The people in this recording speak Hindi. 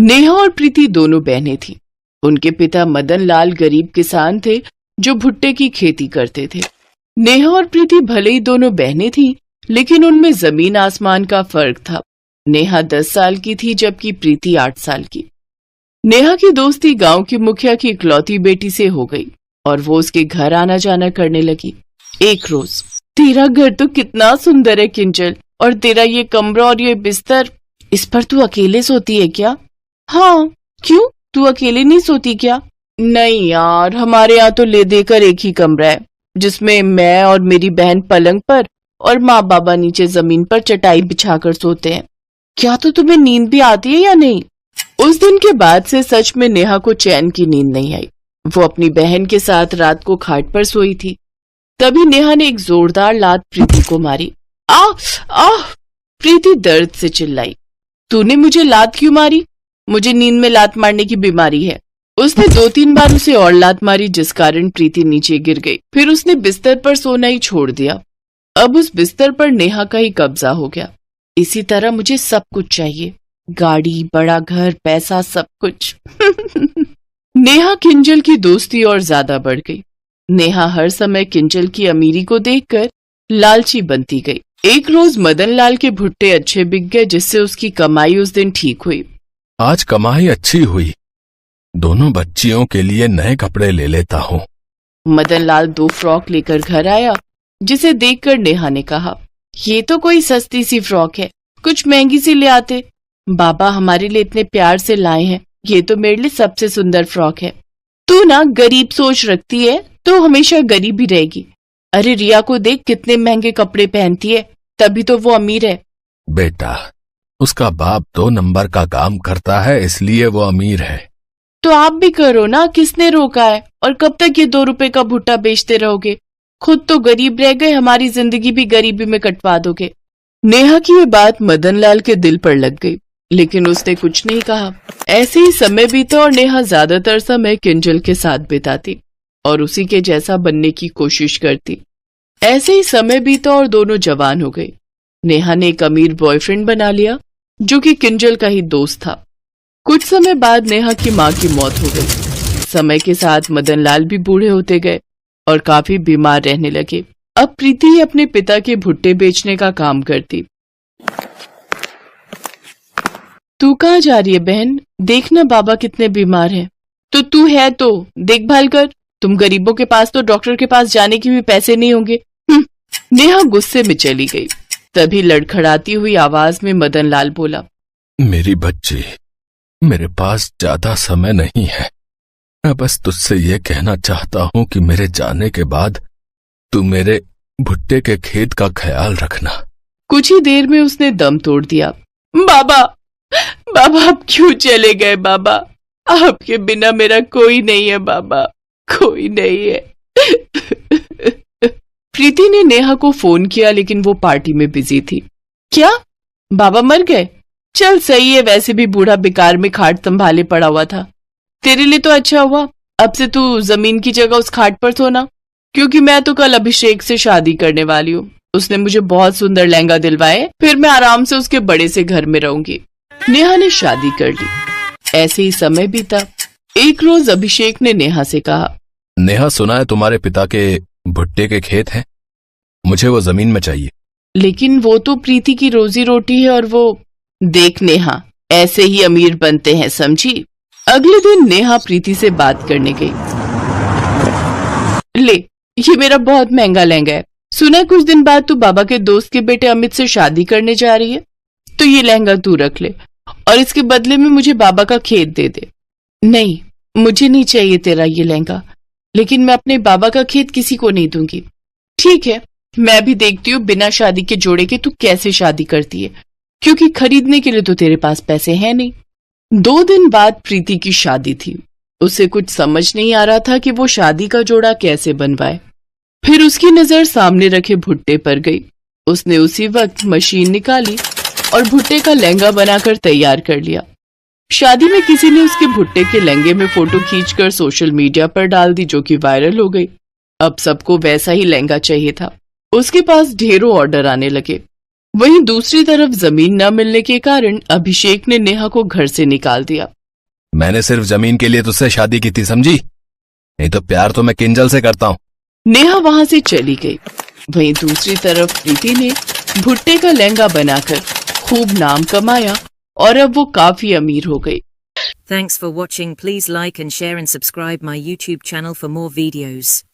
नेहा और प्रीति दोनों बहनें थीं। उनके पिता मदन लाल गरीब किसान थे जो भुट्टे की खेती करते थे। नेहा और प्रीति भले ही दोनों बहनें थीं, लेकिन उनमें जमीन आसमान का फर्क था। नेहा 10 साल की थी जबकि प्रीति 8 साल की। नेहा की दोस्ती गांव की मुखिया की इकलौती बेटी से हो गई और वो उसके घर आना जाना करने लगी। एक रोज, तेरा घर तो कितना सुंदर है किंजल, और तेरा ये कमरा और ये बिस्तर, इस पर तू अकेले सोती है क्या? हाँ, क्यों, तू अकेले नहीं सोती क्या? नहीं यार, हमारे यहाँ तो ले देकर एक ही कमरा है जिसमें मैं और मेरी बहन पलंग पर और माँ बाबा नीचे जमीन पर चटाई बिछाकर सोते हैं। क्या तो तुम्हें नींद भी आती है या नहीं? उस दिन के बाद से सच में नेहा को चैन की नींद नहीं आई। वो अपनी बहन के साथ रात को खाट पर सोई थी। तभी नेहा ने एक जोरदार लात प्रीति को मारी। आह! प्रीति दर्द से चिल्लाई। तूने मुझे लात क्यों मारी? मुझे नींद में लात मारने की बीमारी है। उसने 2-3 बार उसे और लात मारी, जिस कारण प्रीति नीचे गिर गई। फिर उसने बिस्तर पर सोना ही छोड़ दिया। अब उस बिस्तर पर नेहा का ही कब्जा हो गया। इसी तरह मुझे सब कुछ चाहिए, गाड़ी, बड़ा घर, पैसा, सब कुछ। नेहा किंजल की दोस्ती और ज्यादा बढ़ गई। नेहा हर समय किंजल की अमीरी को देखकर लालची बनती गई। एक रोज मदन लाल के भुट्टे अच्छे बिक गए, जिससे उसकी कमाई उस दिन ठीक हुई। आज कमाई अच्छी हुई, दोनों बच्चियों के लिए नए कपड़े ले लेता हूँ। मदन लाल 2 फ्रॉक लेकर घर आया, जिसे देखकर नेहा ने कहा, ये तो कोई सस्ती सी फ्रॉक है, कुछ महंगी सी ले आते। बाबा हमारे लिए इतने प्यार से लाए हैं, ये तो मेरे लिए सबसे सुंदर फ्रॉक है। तू ना गरीब सोच रखती है तो हमेशा गरीब ही रहेगी। अरे रिया को देख, कितने महंगे कपड़े पहनती है, तभी तो वो अमीर है। बेटा, उसका बाप 2 नंबर का काम करता है, इसलिए वो अमीर है। तो आप भी करो ना, किसने रोका है? और कब तक ये 2 रुपए का भुट्टा बेचते रहोगे? खुद तो गरीब रह गए, हमारी जिंदगी भी गरीबी में कटवा दोगे। नेहा की ये बात मदन लाल के दिल पर लग गई, लेकिन उसने कुछ नहीं कहा। ऐसे ही समय बीता और नेहा ज्यादातर समय किंजल के साथ बिताती और उसी के जैसा बनने की कोशिश करती। ऐसे ही समय बीता और दोनों जवान हो गए। नेहा ने एक अमीर बॉयफ्रेंड बना लिया जो कि किंजल का ही दोस्त था। कुछ समय बाद नेहा की माँ की मौत हो गई। समय के साथ मदन लाल भी बूढ़े होते गए और काफी बीमार रहने लगे। अब प्रीति ही अपने पिता के भुट्टे बेचने का काम करती। तू कहाँ जा रही है बहन? देखना बाबा कितने बीमार हैं। तो तू है तो देखभाल कर, तुम गरीबों के पास तो डॉक्टर के पास जाने के भी पैसे नहीं होंगे। नेहा गुस्से में चली गई। तभी लड़खड़ाती हुई आवाज में मदन लाल बोला, मेरी बच्ची, मेरे पास ज्यादा समय नहीं है। मैं बस तुझसे ये कहना चाहता हूँ कि मेरे जाने के बाद तू मेरे भुट्टे के खेत का ख्याल रखना। कुछ ही देर में उसने दम तोड़ दिया। बाबा, बाबा आप क्यों चले गए? बाबा, आपके बिना मेरा कोई नहीं है बाबा, कोई नहीं है। प्रीति ने नेहा को फोन किया, लेकिन वो पार्टी में बिजी थी। क्या बाबा मर गए? चल सही है, वैसे भी बूढ़ा बेकार में खाट संभाले पड़ा हुआ था। तेरे लिए तो अच्छा हुआ, अब से तू जमीन की जगह उस खाट पर सोना, क्योंकि मैं तो कल अभिषेक से शादी करने वाली हूँ। उसने मुझे बहुत सुंदर लहंगा दिलवाए, फिर मैं आराम से उसके बड़े से घर में रहूंगी। नेहा ने शादी कर ली। ऐसे ही समय बीता। एक रोज अभिषेक ने नेहा से कहा, नेहा, सुना है तुम्हारे पिता के भुट्टे के खेत हैं, मुझे वो जमीन में चाहिए। लेकिन वो तो प्रीति की रोजी रोटी है और वो। देख नेहा, ऐसे ही अमीर बनते हैं, समझी? अगले दिन नेहा प्रीति से बात करने गई। ले, ये मेरा बहुत महंगा लहंगा है। सुना कुछ दिन बाद तू बाबा के दोस्त के बेटे अमित से शादी करने जा रही है, तो ये लहंगा तू रख ले और इसके बदले में मुझे बाबा का खेत दे दे। नहीं, मुझे नहीं चाहिए तेरा ये लहंगा, लेकिन मैं अपने बाबा का खेत किसी को नहीं दूंगी। ठीक है, मैं भी देखती हूँ बिना शादी के जोड़े के तू कैसे शादी करती है, क्योंकि खरीदने के लिए तो तेरे पास पैसे हैं नहीं। 2 दिन बाद प्रीति की शादी थी। उसे कुछ समझ नहीं आ रहा था कि वो शादी का जोड़ा कैसे बनवाए। फिर उसकी नजर सामने रखे भुट्टे पर गई। उसने उसी वक्त मशीन निकाली और भुट्टे का लहंगा बनाकर तैयार कर लिया। शादी में किसी ने उसके भुट्टे के लहंगे में फोटो खींचकर सोशल मीडिया पर डाल दी, जो कि वायरल हो गई। अब सबको वैसा ही लहंगा चाहिए था। उसके पास ढेरों ऑर्डर आने लगे। वहीं दूसरी तरफ जमीन न मिलने के कारण अभिषेक ने नेहा को घर से निकाल दिया। मैंने सिर्फ जमीन के लिए तुझसे शादी की थी, समझी? नहीं तो प्यार तो मैं किंजल से करता हूँ। नेहा वहां से चली गई। वहीं दूसरी तरफ प्रीति ने भुट्टे का लहंगा बनाकर खूब नाम कमाया और अब वो काफी अमीर हो गई। Thanks for watching. Please like and share and subscribe my YouTube channel for more videos.